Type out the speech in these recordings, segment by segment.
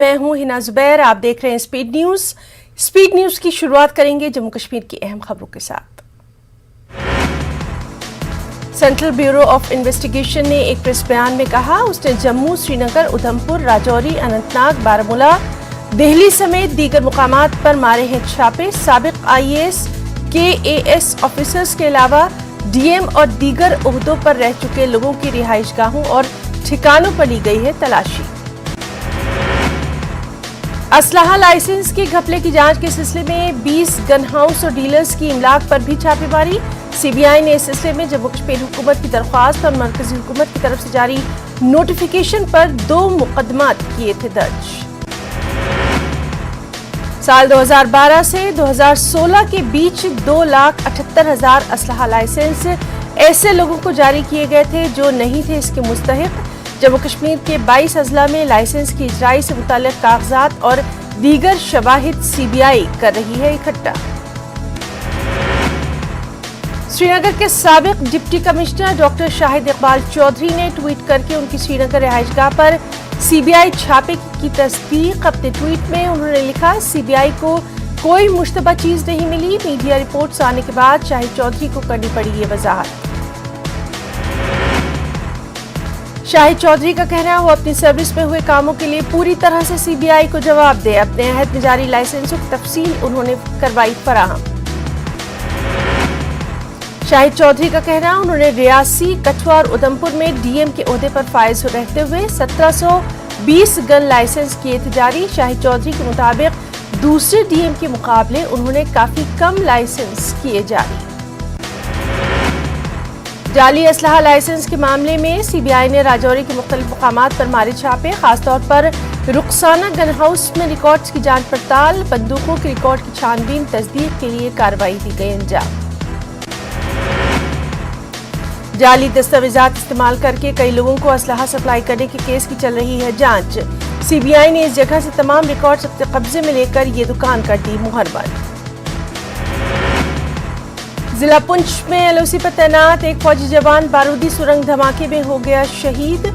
میں ہوں ہنا زبیر، آپ دیکھ رہے ہیں اسپیڈ نیوز۔ اسپیڈ نیوز کی شروعات کریں گے جموں کشمیر کی اہم خبروں کے ساتھ۔ سینٹرل بیورو آف انویسٹیگیشن نے ایک پریس بیان میں کہا اس نے جموں، سری نگر، ادھمپور، راجوری، اننت ناگ، بارہمولہ، دہلی سمیت دیگر مقامات پر مارے ہیں چھاپے۔ سابق IAS KAS آفیسرز کے علاوہ DM اور دیگر عہدوں پر رہ چکے لوگوں کی رہائش گاہوں اور ٹھکانوں پر لی گئی ہے تلاشی۔ اسلحہ لائسنس کے گھپلے کی جانچ کے سلسلے میں 20 گن ہاؤس اور ڈیلرز کی املاک پر بھی چھاپے ماری۔ CBI نے اس سلسلے میں جموں کشمیر حکومت کی درخواست اور مرکزی حکومت کی طرف سے جاری نوٹیفیکیشن پر 2 مقدمات کیے تھے درج۔ سال 2012 سے 2016 کے بیچ 2,78,000 اسلحہ لائسنس ایسے لوگوں کو جاری کیے گئے تھے جو نہیں تھے اس کے مستحق۔ جموں کشمیر کے 22 اضلاع میں لائسنس کی اجرائی سے متعلق کاغذات اور دیگر شواہد CBI کر رہی ہے اکٹھا۔ سری نگر کے سابق ڈپٹی کمشنر ڈاکٹر شاہد اقبال چودھری نے ٹویٹ کر کے ان کی سری نگر رہائش گاہ پر CBI چھاپے کی تصدیق۔ اپنے ٹویٹ میں انہوں نے لکھا CBI کو کوئی مشتبہ چیز نہیں ملی، میڈیا رپورٹس آنے کے بعد شاہد چودھری کو کرنی پڑی یہ وضاحت۔ شاہد چودھری کا کہنا ہے وہ اپنی سروس میں ہوئے کاموں کے لیے پوری طرح سے CBI کو جواب دے۔ اپنے عہد میں جاری لائسنسوں کی تفصیل انہوں نے کروائی فراہم۔ شاہد چودھری کا کہنا انہوں نے ریاسی، کٹھوعہ اور ادھمپور میں DM کے عہدے پر فائز رہتے ہوئے 1720 گن لائسنس کیے تھے جاری۔ شاہد چودھری کے مطابق دوسرے DM کے مقابلے انہوں نے کافی کم لائسنس کیے جاری۔ جعلی اسلحہ لائسنس کے معاملے میں CBI نے راجوری کے مختلف مقامات پر مارے چھاپے، خاص طور پر رخسانہ گن ہاؤس میں ریکارڈز کی جانچ پڑتال، بندوقوں کے ریکارڈ کی چھان بین، تصدیق کے لیے کارروائی دی گئی انجام۔ جعلی دستاویزات استعمال کر کے کئی لوگوں کو اسلحہ سپلائی کرنے کے کیس کی چل رہی ہے جانچ۔ CBI نے اس جگہ سے تمام ریکارڈز اپنے قبضے میں لے کر یہ دکان کر دی مہر بند۔ ضلع پنچ میں LOC پر تعینات ایک فوجی جوان بارودی سرنگ دھماکے میں ہو گیا شہید۔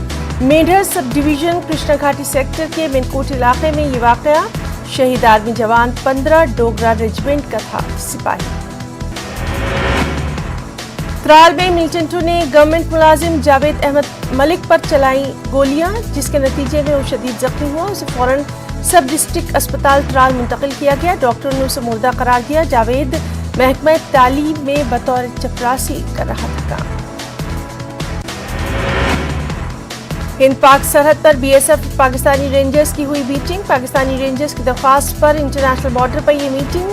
میڈھر سب ڈویژن کرشنا گھاٹی سیکٹر کے مینکوٹ علاقے میں یہ واقعہ۔ شہید آرمی جوان 15 ڈوگرا ریجمنٹ کا تھا سپاہی۔ ترال میں ملٹن 2 نے گورنمنٹ ملازم جاوید احمد ملک پر چلائی گولیاں، جس کے نتیجے میں وہ شدید زخمی ہوا۔ اسے فوراً سب ڈسٹرکٹ اسپتال ترال منتقل کیا گیا۔ ڈاکٹروں نے اسے مردہ قرار دیا۔ جاوید محکمہ تعلیم میں بطور چپراسی کر رہا تھا کام۔ ہند پاک سرحد پر BSF پاکستانی رینجرز کی ہوئی میٹنگ۔ پاکستانی رینجرز کی درخواست پر انٹرنیشنل بارڈر پر یہ میٹنگ۔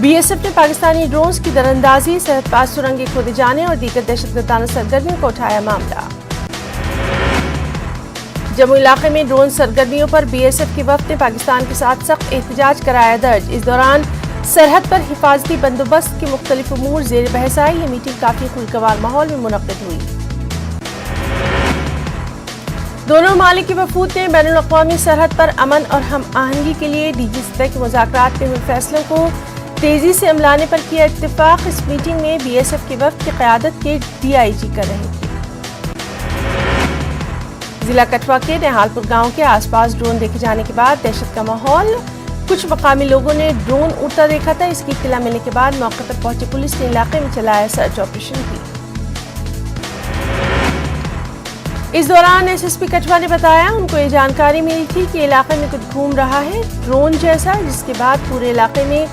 BSF نے پاکستانی ڈرونز کی دراندازی، سرحد پار سرنگیں کھودے جانے اور دیگر دہشت گردانہ سرگرمیوں کو اٹھایا معاملہ۔ جموں علاقے میں ڈرون سرگرمیوں پر BSF کے وفد نے پاکستان کے ساتھ سخت احتجاج کرایا درج۔ اس دوران سرحد پر حفاظتی بندوبست کے مختلف امور زیر بحث آئے۔ یہ میٹنگ کافی خوشگوار ماحول میں منعقد ہوئی۔ دونوں ممالک کے وفود نے بین الاقوامی سرحد پر امن اور ہم آہنگی کے لیے DG سطح کے مذاکرات میں ہوئے فیصلوں کو تیزی سے عملانے پر کیا اتفاق۔ اس میٹنگ میں BSF کے وفد کی قیادت کے DIG کر رہے تھے۔ ضلع کٹھوعہ کے نہال پور گاؤں کے آس پاس ڈرون دیکھے جانے کے بعد دہشت کا ماحول۔ کچھ مقامی لوگوں نے ڈرون اڑتا دیکھا تھا۔ اس کی اطلاع ملنے کے بعد موقع پر پہنچی پولیس نے علاقے میں چلایا سرچ آپریشن کی۔ اس دوران SSP کٹھوعہ نے بتایا ان کو یہ جانکاری ملی تھی کہ علاقے میں کچھ گھوم رہا ہے ڈرون جیسا، جس کے بعد پورے علاقے میں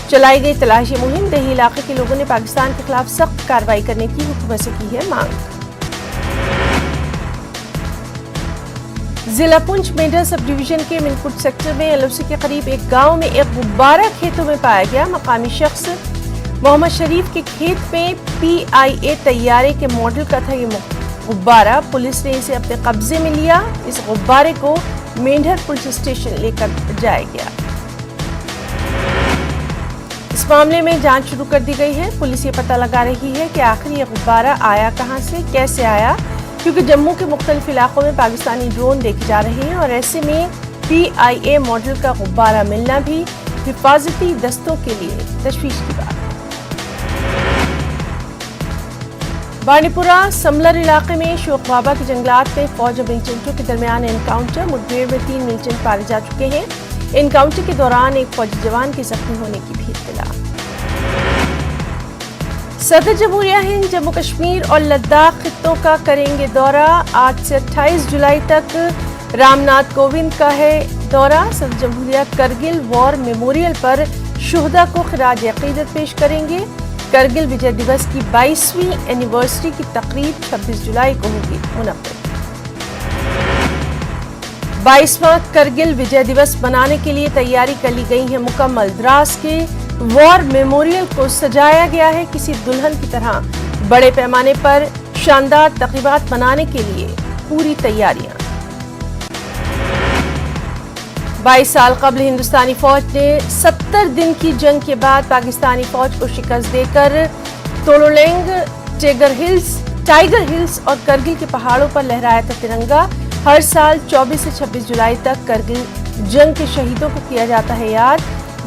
چلائی گئی تلاشی مہم۔ دیہی علاقے کے لوگوں نے پاکستان کے خلاف سخت کارروائی کرنے کی حکومت سے کی ہے مانگ۔ ضلع پنچ میڈھر سب ڈویژن کے مینکوٹ سیکٹر میں LOC کے قریب ایک گاؤں میں ایک غبارہ کھیتوں میں پایا گیا۔ مقامی شخص محمد شریف کے کھیت میں PIA طیارے کے ماڈل کا تھا یہ غبارہ۔ پولیس نے اسے اپنے قبضے میں لیا۔ اس غبارے کو میڈھر پولیس اسٹیشن لے کر جایا گیا۔ اس معاملے میں جانچ شروع کر دی گئی ہے۔ پولیس یہ پتہ لگا رہی ہے کہ آخر یہ غبارہ آیا کہاں سے، کیسے آیا، کیونکہ جموں کے مختلف علاقوں میں پاکستانی ڈرون دیکھے جا رہے ہیں اور ایسے میں PIA ماڈل کا غبارہ ملنا بھی حفاظتی دستوں کے لیے تشویش کی بات ہے۔ بانڈی پورہ سملر علاقے میں شوق بابا کے جنگلات میں فوج اور ملیٹنٹوں کے درمیان انکاؤنٹر، مٹبھیڑ میں 3 ملیٹنٹ مارے جا چکے ہیں۔ انکاؤنٹر کے دوران ایک فوجی جوان کے زخمی ہونے کی بھی اطلاع۔ صدر جمہوریہ ہند جموں کشمیر اور لداخ خطوں کا کریں گے دورہ۔ 8 سے 28 جولائی تک رام ناتھ کووند کا ہے دورہ۔ صدر جمہوریہ کرگل وار میموریل پر شہداء کو خراج عقیدت پیش کریں گے۔ کرگل وجے دیوس کی 22ویں اینیورسری کی تقریب 26 جولائی کو ہوگی منعقد۔ 22واں کرگل وجے دیوس منانے کے لیے تیاری کر لی گئی ہے مکمل۔ دراس کے وار میموریل کو سجایا گیا ہے کسی دلہن کی طرح۔ بڑے پیمانے پر شاندار تقریبات منانے کے لیے پوری تیاریاں۔ 22 سال قبل ہندوستانی فوج نے 70 دن کی جنگ کے بعد پاکستانی فوج کو شکست دے کر تولولینگ، ٹائیگر ہلز اور کرگل کے پہاڑوں پر لہرایا تھا ترنگا۔ ہر سال 24 سے 26 جولائی تک کرگل جنگ کے شہیدوں کو کیا جاتا ہے یاد۔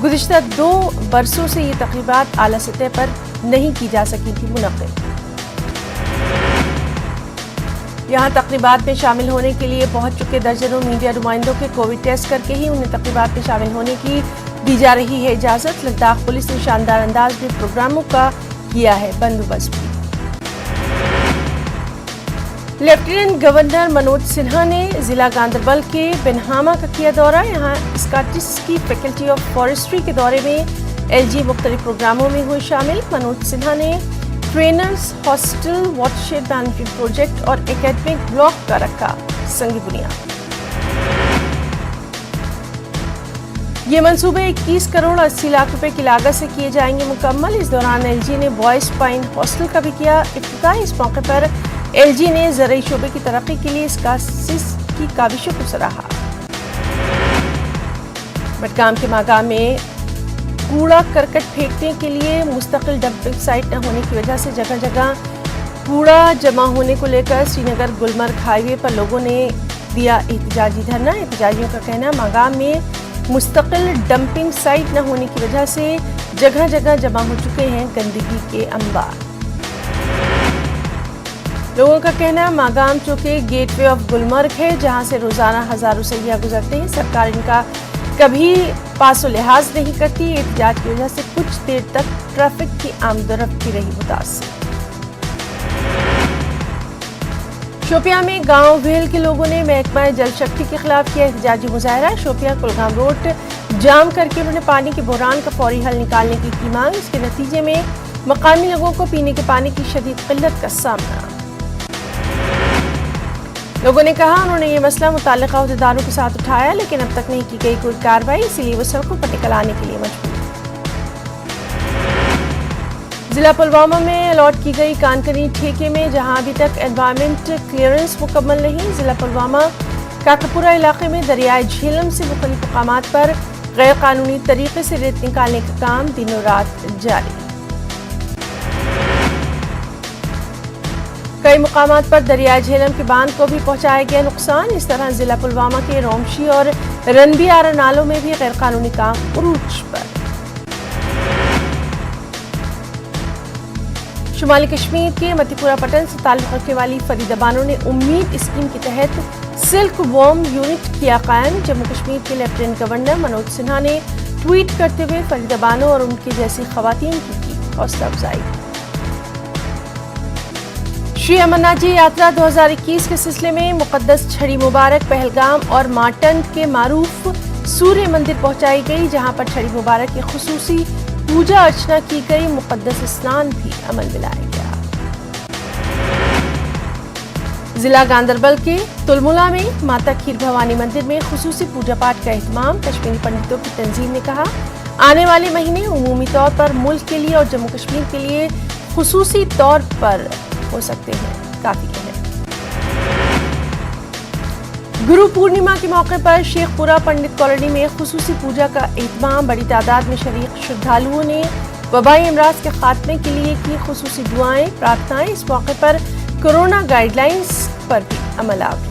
گزشتہ 2 برسوں سے یہ تقریبات اعلیٰ سطح پر نہیں کی جا سکی تھی منعقد۔ یہاں تقریبات میں شامل ہونے کے لیے پہنچ چکے درجنوں میڈیا نمائندوں کے کووڈ ٹیسٹ کر کے ہی انہیں تقریبات میں شامل ہونے کی دی جا رہی ہے اجازت۔ لداخ پولیس نے شاندار انداز میں پروگراموں کا کیا ہے بندوبست بھی۔ لیفٹیننٹ گورنر منوج سنہا نے ضلع گاندربل کے بنہامہ کا کیا دورہ۔ یہاں اسکاٹس کی فیکلٹی آف فارسٹری کے دورے میں LG مختلف پروگراموں میں ہوئے شامل۔ منوج سنہا نے trainers hostel, watershed management project اور اکیڈمک بلاک کا رکھا سنگ بنیاد۔ یہ منصوبے 21 کروڑ 80 لاکھ روپے کی لاگت سے کیے جائیں گے مکمل۔ اس دوران LG نے بوائز پائن ہاسٹل کا بھی کیا افتتاح۔ اس موقع پر LG نے زرعی شعبے کی ترقی کے لیے اسکاٹس کی کاوشوں کو سراہا۔ بٹگام کے ماگام میں کوڑا کرکٹ پھینکنے کے لیے مستقل ڈمپنگ سائٹ نہ ہونے کی وجہ سے جگہ جگہ کوڑا جمع ہونے کو لے کر سری نگر گلمرگ ہائی وے پر لوگوں نے دیا احتجاجی دھرنا۔ احتجاجیوں کا کہنا ماگام میں مستقل ڈمپنگ سائٹ نہ ہونے کی وجہ سے جگہ جگہ جمع ہو چکے ہیں گندگی کے انبار۔ لوگوں کا کہنا ہے ماگام چونکہ گیٹ وے آف گلمرگ ہے جہاں سے روزانہ ہزاروں سیاح گزرتے ہیں، سرکار ان کا کبھی پاس و لحاظ نہیں کرتی۔ احتجاج کی وجہ سے کچھ دیر تک ٹریفک کی آمد و رفت بھی رہی متاثر۔ شوپیاں میں گاؤں ویل کے لوگوں نے محکمہ جل شکتی کے خلاف کیا احتجاجی مظاہرہ۔ شوپیاں کلگام روڈ جام کر کے انہوں نے پانی کے بحران کا فوری حل نکالنے کی مانگ۔ اس کے نتیجے میں مقامی لوگوں کو پینے کے پانی کی شدید قلت کا سامنا۔ لوگوں نے کہا انہوں نے یہ مسئلہ متعلقہ عہدیداروں کے ساتھ اٹھایا لیکن اب تک نہیں کی گئی کوئی کارروائی، اسی لیے وہ سڑکوں پر نکل آنے کے لیے مجبور۔ ضلع پلوامہ میں الاٹ کی گئی کانکنی ٹھیکے میں جہاں ابھی تک انوائرمنٹ کلیئرنس مکمل نہیں۔ ضلع پلوامہ کاکاپورہ علاقے میں دریائے جھیلم سے مختلف مقامات پر غیر قانونی طریقے سے ریت نکالنے کا کام دنوں رات جاری۔ کئی مقامات پر دریائے جھیلم کے باندھ کو بھی پہنچایا گیا نقصان۔ اس طرح ضلع پلوامہ کے رومشی اور رنبی آرا نالوں میں بھی غیر قانونی کام عروج پر۔ شمالی کشمیر کے متی پورہ پٹن سے تعلق رکھنے والی فریدہ بانو نے امید اسکیم کے تحت سلک وارم یونٹ کیا قائم۔ جموں کشمیر کے لیفٹیننٹ گورنر منوج سنہا نے ٹویٹ کرتے ہوئے فریدہ بانو اور ان کی جیسی خواتین کی حوصلہ افزائی۔ شری امرناتھ جی یاترا 2021 کے سلسلے میں مقدس چھڑی مبارک پہلگام اور ماٹنڈ کے معروف سوریہ مندر پہنچائی گئی جہاں پر چھڑی مبارک کی خصوصی پوجا ارچنا کی گئی، مقدس اسنان بھی عمل میں لایا گیا۔ ضلع گاندربل کے تلملا میں ماتا کھیر بھوانی مندر میں خصوصی پوجا پاٹ کا اہتمام۔ کشمیری پنڈتوں کی تنظیم نے کہا آنے والے مہینے عمومی طور پر ملک کے لیے اور جموں کشمیر کے لیے خصوصی طور پر ہو سکتے ہیں، کافی ہیں۔ گرو پورنیما کے موقع پر شیخ پورہ پنڈت کالونی میں خصوصی پوجا کا اہتمام۔ بڑی تعداد میں شریک شردھالوؤں نے وبائی امراض کے خاتمے کے لیے کی خصوصی دعائیں پرارتھنائیں۔ اس موقع پر کورونا گائیڈ لائنز پر بھی عمل آوری۔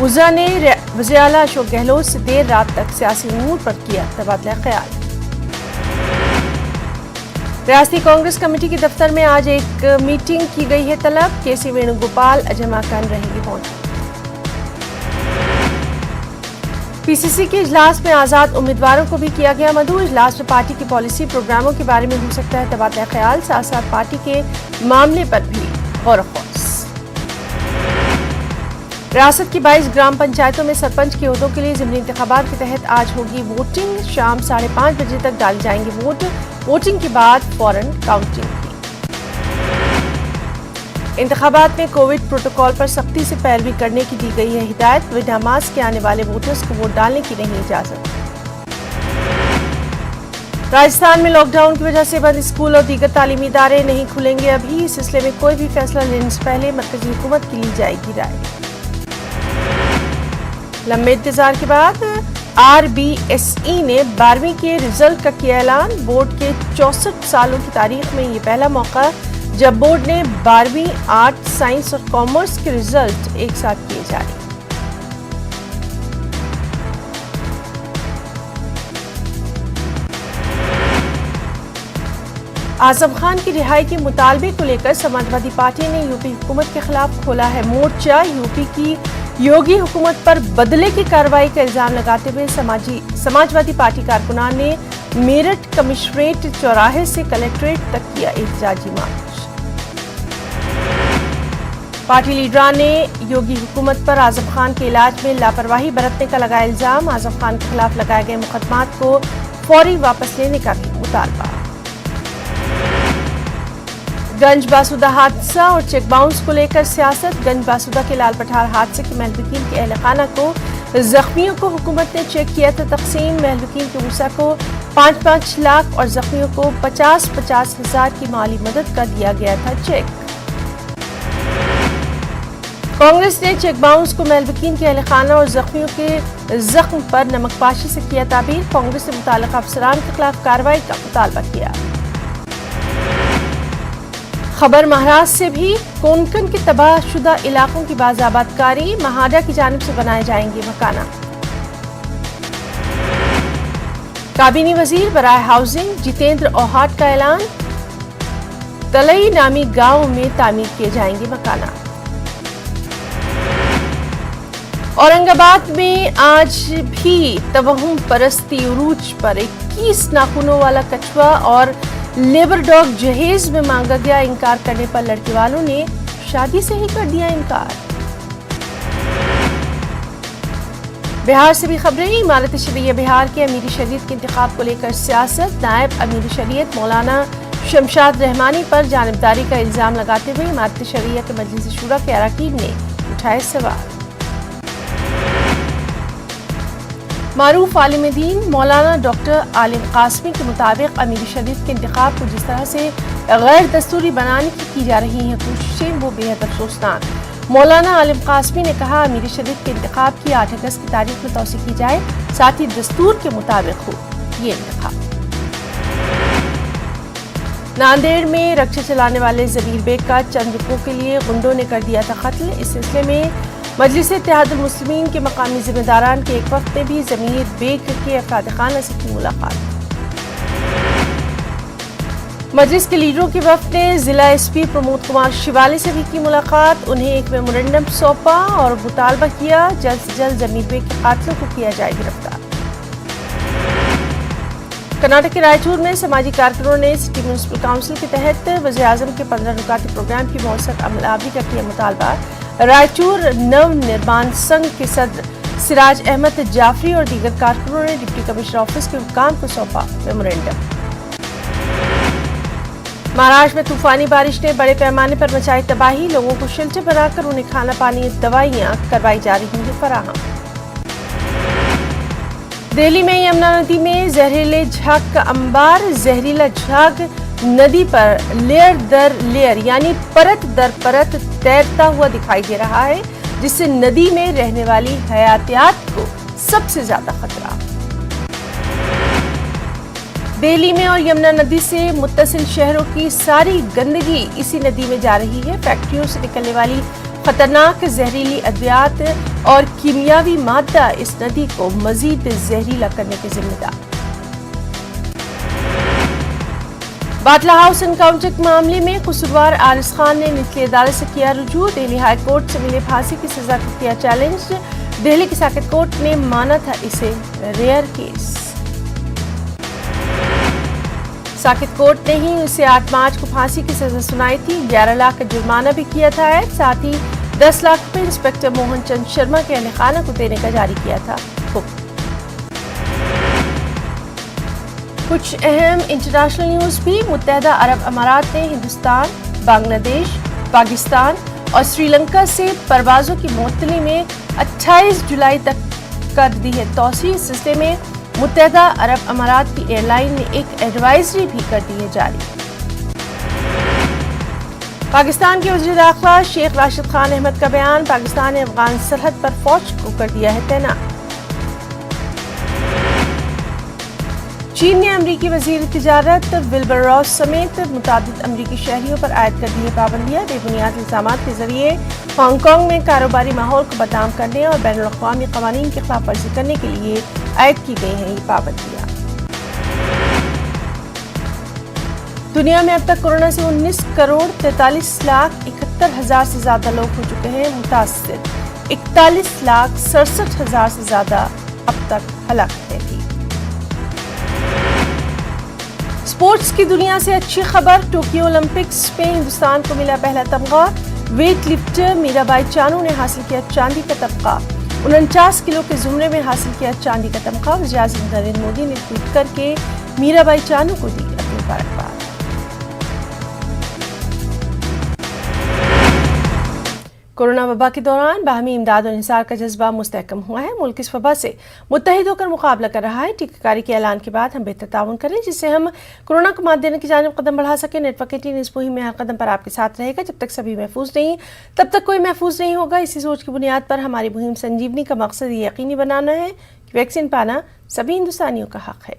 وزرا نے وزیر اعلیٰ اشوک گہلوت سے دیر رات تک سیاسی امور پر کیا تبادلہ خیال۔ ریاستی کانگریس کمیٹی کے دفتر میں آج ایک میٹنگ کی گئی ہے طلب، کے سی وینو گوپال اجما کن رہیں گی موجود۔ پی سی سی کے اجلاس میں آزاد امیدواروں کو بھی کیا گیا مدعو، اجلاس میں پارٹی کی پالیسی پروگراموں کے بارے میں ہو سکتا ہے تبادلہ خیال، ساتھ ساتھ پارٹی کے معاملے پر بھی غور و خوض۔ ریاست کی 22 گرام پنچایتوں میں سرپنچ کے عہدوں کے لیے ضمنی انتخابات کے تحت آج ہوگی ووٹنگ، شام 5:30 بجے تک ڈالے جائیں گے ووٹ، ووٹنگ کے بعد فوراً کاؤنٹنگ کی۔ انتخابات میں کووڈ پروٹوکول پر سختی سے پیروی کرنے کی دی گئی ہے ہدایت، بنا ماسک کے آنے والے ووٹرز کو ووٹ ڈالنے کی نہیں اجازت۔ راجستھان میں لاک ڈاؤن کی وجہ سے بند اسکول اور دیگر تعلیمی ادارے نہیں کھلیں گے ابھی، اس سلسلے میں کوئی بھی فیصلہ لینے سے پہلے مرکزی حکومت کی لی جائے گی رائے۔ لمبے انتظار کے بعد RBSE نے 12ویں کے رزلٹ کا کیا اعلان، بورڈ کے 64 سالوں کی تاریخ میں یہ پہلا موقع جب بورڈ نے 12ویں آرٹ، سائنس اور کامرس کے رزلٹ ایک ساتھ کیے جاری۔ اعظم خان کی رہائی کے مطالبے کو لے کر سماجوادی پارٹی نے یوپی حکومت کے خلاف کھولا ہے مورچہ، یوپی کی یوگی حکومت پر بدلے کی کارروائی کا الزام لگاتے ہوئے سماجوادی پارٹی کارکنان نے میرٹھ کمشنریٹ چوراہے سے کلکٹریٹ تک کیا احتجاجی مارچ۔ پارٹی لیڈران نے یوگی حکومت پر اعظم خان کے علاج میں لاپرواہی برتنے کا لگایا الزام، اعظم خان کے خلاف لگائے گئے مقدمات کو فوری واپس لینے کا بھی مطالبہ۔ گنج باسودہ حادثہ اور چیک باؤنس کو لے کر سیاست، گنج باسودہ کے لال پٹھار حادثے کے مہلوکین کے اہل خانہ کو زخمیوں کو حکومت نے چیک کیا تھا تقسیم، مہلوکین کے ورثاء کو 5-5 لاکھ اور زخمیوں کو 50-50 ہزار کی مالی مدد کا دیا گیا تھا چیک۔ کانگریس نے چیک باؤنس کو مہلوکین کے اہل خانہ اور زخمیوں کے زخم پر نمک پاشی سے کیا تعبیر، کانگریس نے متعلقہ افسران کے خلاف کارروائی کا مطالبہ کیا۔ خبر مہاراشٹر سے بھی، کونکن کے تباہ شدہ علاقوں کی بازآباد کاری، مہاڈا کی جانب سے بنائے جائیں گے مکانات۔ کابینی وزیر برائے ہاؤسنگ جتیندر اوہاٹ کا اعلان، تلئی نامی گاؤں میں تعمیر کیے جائیں گے مکانات۔ اورنگ آباد میں آج بھی توہم پرستی عروج پر 21 ناخنوں والا کچھوا اور لیبر ڈاگ جہیز میں مانگا گیا، انکار کرنے پر لڑکی والوں نے شادی سے ہی کر دیا انکار۔ بہار سے بھی خبریں، امارت شریعہ بہار کے امیر شریعت کے انتخاب کو لے کر سیاست، نائب امیر شریعت مولانا شمشاد رحمانی پر جانبداری کا الزام لگاتے ہوئے امارت شریعہ کے مجلس شورا کے اراکین نے اٹھائے سوال۔ معروف عالم دین مولانا ڈاکٹر عالم قاسمی کے مطابق امیر شریعت کے انتخاب کو جس طرح سے غیر دستوری بنانے کی جا رہی ہیں کوششیں وہ بے حد افسوسناک۔ مولانا عالم قاسمی نے کہا امیر شریعت کے انتخاب کی 8 اگست کی تاریخ میں توسیع کی جائے، ساتھ ہی دستور کے مطابق ہو یہ انتخاب۔ ناندیڑ میں رکشہ چلانے والے ضمیر بیگ کا چند روپوں کے لیے غنڈوں نے کر دیا تھا قتل، اس سلسلے میں مجلس اتحاد المسلمین کے مقامی ذمہ داران کے ایک وقت میں بھی ضمیر بیگ کے افراد خانہ سے کی ملاقات۔ مجلس کے لیڈروں کے وفد نے ضلع ایس پی پرمود کمار شیوالے سے بھی کی ملاقات، انہیں ایک میمورنڈم سونپا اور مطالبہ کیا جلد سے جلد ضمیر بیگ کے قاتلوں کو کیا جائے گرفتار۔ کرناٹک کے رائچور میں سماجی کارکنوں نے سٹی میونسپل کونسل کے تحت وزیر اعظم کے 15 نکاتی پروگرام کی مؤثر عمل آوری کا کیا مطالبہ، رائچور نو نرمان سنگھ کے صدر سراج احمد جعفری اور دیگر کارکنوں نے ڈپٹی کمشنر آفس کے حکام کو سونپا میمورنڈم۔ مہاراشٹر میں طوفانی بارش نے بڑے پیمانے پر مچائی تباہی، لوگوں کو شیلٹر بنا کر انہیں کھانا پانی دوائیاں کروائی جا رہی ہیں فراہم۔ دہلی میں یمنا ندی میں زہریلے جھاگ کا انبار، زہریلا جھاگ ندی پر لیئر در لیئر یعنی پرت در پرت تیرتا ہوا دکھائی دے رہا ہے، جس سے ندی میں رہنے والی حیاتیات کو سب سے زیادہ خطرہ۔ دہلی میں اور یمنا ندی سے متصل شہروں کی ساری گندگی اسی ندی میں جا رہی ہے، فیکٹریوں سے نکلنے والی خطرناک زہریلی ادویات اور کیمیاوی مادہ اس ندی کو مزید زہریلا کرنے کے ذمہ دار۔ باٹلہ ہاؤس انکاؤنٹر کے معاملے میں قصوروار عارض خان نے نچلی عدالت سے کیا رجوع، دہلی ہائی کورٹ سے ملے پھانسی کی سزا کو کیا چیلنج، دہلی کی سرکٹ کورٹ نے مانا تھا اسے ریئر کیس۔ سرکٹ کورٹ نے ہی اسے 8 مارچ کو پھانسی کی سزا سنائی تھی، 11 لاکھ کا جرمانہ بھی کیا تھا، ساتھ ہی 10 لاکھ روپے انسپکٹر موہن چند شرما کے اہل خانہ کو دینے کا جاری کیا تھا حکم۔ کچھ اہم انٹرنیشنل نیوز بھی۔ متحدہ عرب امارات نے ہندوستان، بنگلہ دیش، پاکستان اور سری لنکا سے پروازوں کی معطلی میں 28 جولائی تک کر دی ہے توسیع۔ اس سلسلے میں متحدہ عرب امارات کی ایئر لائن نے ایک ایڈوائزری بھی کر دی ہے جاری۔ پاکستان کے وزیر داخلہ شیخ راشد خان احمد کا بیان، پاکستان نے افغان سرحد پر فوج کو کر دیا ہے تعینات۔ چین نے امریکی وزیر تجارت ولبر راس سمیت متعدد امریکی شہریوں پر عائد کر دی ہے پابندیاں، بے بنیاد الزامات کے ذریعے ہانگ کانگ میں کاروباری ماحول کو بدنام کرنے اور بین الاقوامی قوانین کی خلاف ورزی کرنے کے لیے عائد کی گئی ہیں یہ پابندیاں۔ دنیا میں اب تک کورونا سے 19 کروڑ 43 لاکھ 71 ہزار سے زیادہ لوگ ہو چکے ہیں متاثر، 41 لاکھ 67 ہزار سے زیادہ اب تک ہلاکتیں تھیں۔ سپورٹس کی دنیا سے اچھی خبر، ٹوکیو اولمپکس میں ہندوستان کو ملا پہلا تمغہ، ویٹ لفٹر میرا بائی چانو نے حاصل کیا چاندی کا تمغہ، 49 کلو کے زمرے میں حاصل کیا چاندی کا تمغہ۔ وزیر اعظم نریندر مودی نے ٹویٹ کر کے میرا بائی چانو کو دی اپنی مبارکباد۔ کورونا وبا کے دوران باہمی امداد اور انحصار کا جذبہ مستحکم ہوا ہے، ملک اس وبا سے متحد ہو کر مقابلہ کر رہا ہے۔ ٹیکہ کاری کے اعلان کے بعد ہم بہتر تعاون کریں جس سے ہم کورونا کو مات دینے کی جانب قدم بڑھا سکیں۔ نیٹ ورک 18 اس مہم میں ہر قدم پر آپ کے ساتھ رہے گا۔ جب تک سبھی محفوظ نہیں تب تک کوئی محفوظ نہیں ہوگا۔ اسی سوچ کی بنیاد پر ہماری مہم سنجیونی کا مقصد یہ یقینی بنانا ہے کہ ویکسین پانا سبھی ہندوستانیوں کا حق ہے۔